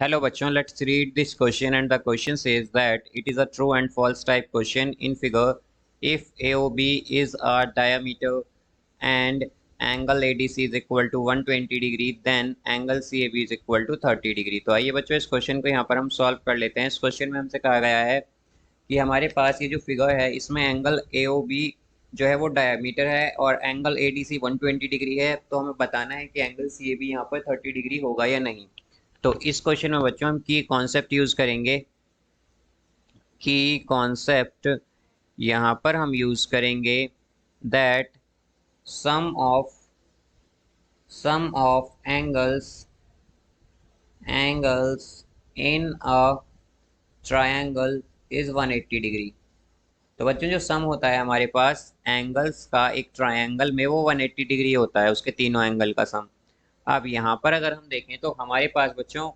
Hello bachon, let's read this question, and the question says that it is a true and false type question in figure. If AOB is a diameter and angle ADC is equal to 120 degree, then angle CAB is equal to 30 degree। तो आइए बच्चों इस question को यहाँ पर हम solve कर लेते हैं। इस क्वेश्चन में हमसे कहा गया है कि हमारे पास ये जो फिगर है इसमें एंगल AOB जो है वो डायमीटर है और एंगल ADC 120 डिग्री है। तो हमें बताना है कि एंगल CAB यहाँ पर 30 डिग्री होगा या नहीं। तो इस क्वेश्चन में बच्चों हम की कॉन्सेप्ट यूज करेंगे। की कॉन्सेप्ट यहाँ पर हम यूज करेंगे that sum of angles in a triangle is 180 degree. तो बच्चों जो सम होता है हमारे पास एंगल्स का एक ट्रायंगल में वो 180 डिग्री होता है, उसके तीनों एंगल का सम। अब यहाँ पर अगर हम देखें तो हमारे पास बच्चों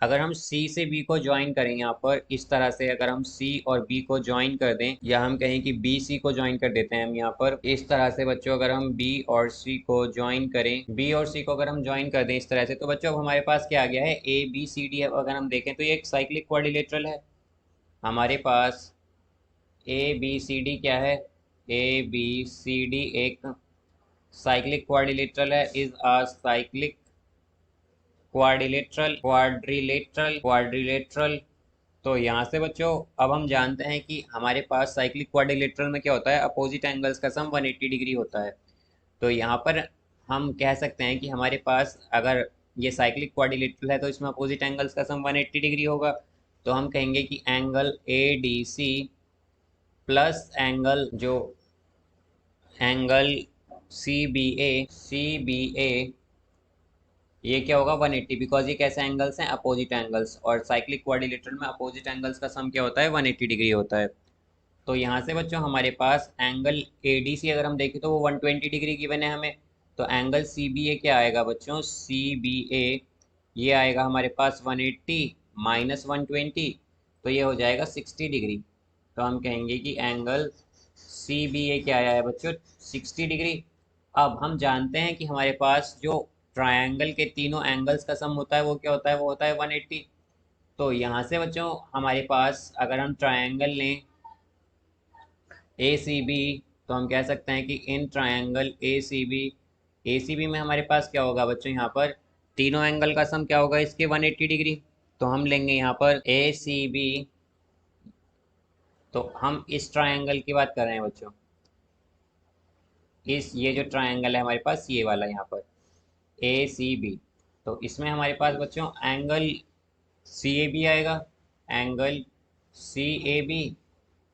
अगर हम C से B को ज्वाइन करें यहाँ पर इस तरह से, अगर हम C और B को ज्वाइन कर दें या हम कहें कि B C को ज्वाइन कर देते हैं हम यहाँ पर इस तरह से बच्चों, अगर हम B और C को ज्वाइन करें, B और C को अगर हम ज्वाइन कर दें इस तरह से, तो बच्चों अब हमारे पास क्या आ गया है ABCD है। अगर हम देखें तो ये एक साइक्लिक क्वाड्रिलेटरल है। हमारे पास ABCD क्या है, ABCD एक साइक्लिक क्वाड्रिलेटरल है, इज अ साइक्लिक क्वाड्रिलेटरल। तो यहाँ से बच्चों अब हम जानते हैं कि हमारे पास साइक्लिक क्वाड्रिलेटरल में क्या होता है, अपोजिट एंगल्स का सम 180 डिग्री होता है। तो यहाँ पर हम कह सकते हैं कि हमारे पास अगर ये साइक्लिक क्वाड्रिलेटरल है तो इसमें अपोजिट एंगल्स का सम 180 डिग्री होगा। तो हम कहेंगे कि angle ADC plus angle CBA ये क्या होगा 180, बिकॉज ये कैसे एंगल्स हैं, अपोजिट एंगल्स। और साइक्लिक क्वाड्रिलेटरल में अपोजिट एंगल्स का सम क्या होता है 180 डिग्री होता है। तो यहाँ से बच्चों हमारे पास एंगल ADC अगर हम देखें तो वो 120 डिग्री गिवन है हमें। तो एंगल CBA क्या आएगा बच्चों, CBA ये आएगा हमारे पास 180 माइनस 120, तो ये हो जाएगा 60 डिग्री। तो हम कहेंगे कि एंगल CBA क्या आया है बच्चों 60 डिग्री। अब हम जानते हैं कि हमारे पास जो ट्रायंगल के तीनों एंगल्स का सम होता है वो क्या होता है, वो होता है 180। तो यहाँ से बच्चों हमारे पास अगर हम ट्रायंगल लें ACB, तो हम कह सकते हैं कि इन ट्रायंगल ACB में हमारे पास क्या होगा बच्चों, यहाँ पर तीनों एंगल का सम क्या होगा इसके 180 डिग्री। तो हम लेंगे यहाँ पर ACB, तो हम इस ट्रायंगल की बात कर रहे हैं बच्चों, ये जो ट्रायंगल है हमारे पास ये वाला यहाँ पर ACB। तो इसमें हमारे पास बच्चों एंगल CAB आएगा, angle CAB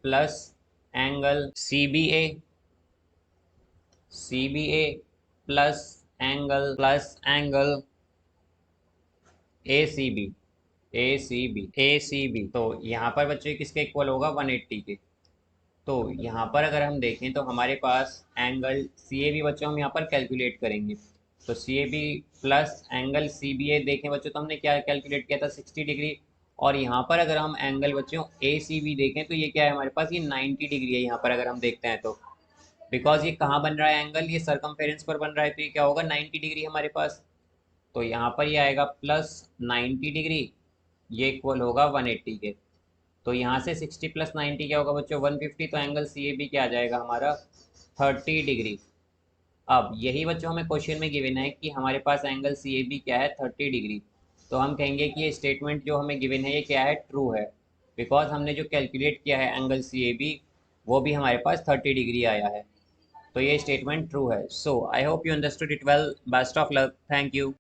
plus angle CBA plus angle ACB। तो यहाँ पर बच्चों किसके इक्वल होगा 180 के। तो यहाँ पर अगर हम देखें तो हमारे पास एंगल CAB बच्चों हम यहाँ पर कैलकुलेट करेंगे। तो CAB प्लस एंगल CBA देखें बच्चों तो हमने क्या कैलकुलेट किया था 60 डिग्री। और यहाँ पर अगर हम एंगल बच्चों ACB देखें तो ये क्या है हमारे पास, ये 90 डिग्री है। यहाँ पर अगर हम देखते हैं तो बिकॉज ये कहाँ बन रहा है एंगल, ये सरकमफेरेंस पर बन रहा है, तो ये क्या होगा 90 डिग्री हमारे पास। तो यहाँ पर ये आएगा प्लस 90 डिग्री, ये इक्वल होगा 180 के। तो यहाँ से 60 प्लस 90 क्या होगा बच्चों 150। तो एंगल CAB क्या आ जाएगा हमारा 30 डिग्री। अब यही बच्चों हमें क्वेश्चन में गिवन है कि हमारे पास एंगल CAB क्या है 30 डिग्री। तो हम कहेंगे कि ये स्टेटमेंट जो हमें गिवन है ये क्या है, ट्रू है। बिकॉज हमने जो कैलकुलेट किया है एंगल CAB वो भी हमारे पास 30 डिग्री आया है। तो ये स्टेटमेंट ट्रू है। So I hope you understood it well. Best of luck. Thank you.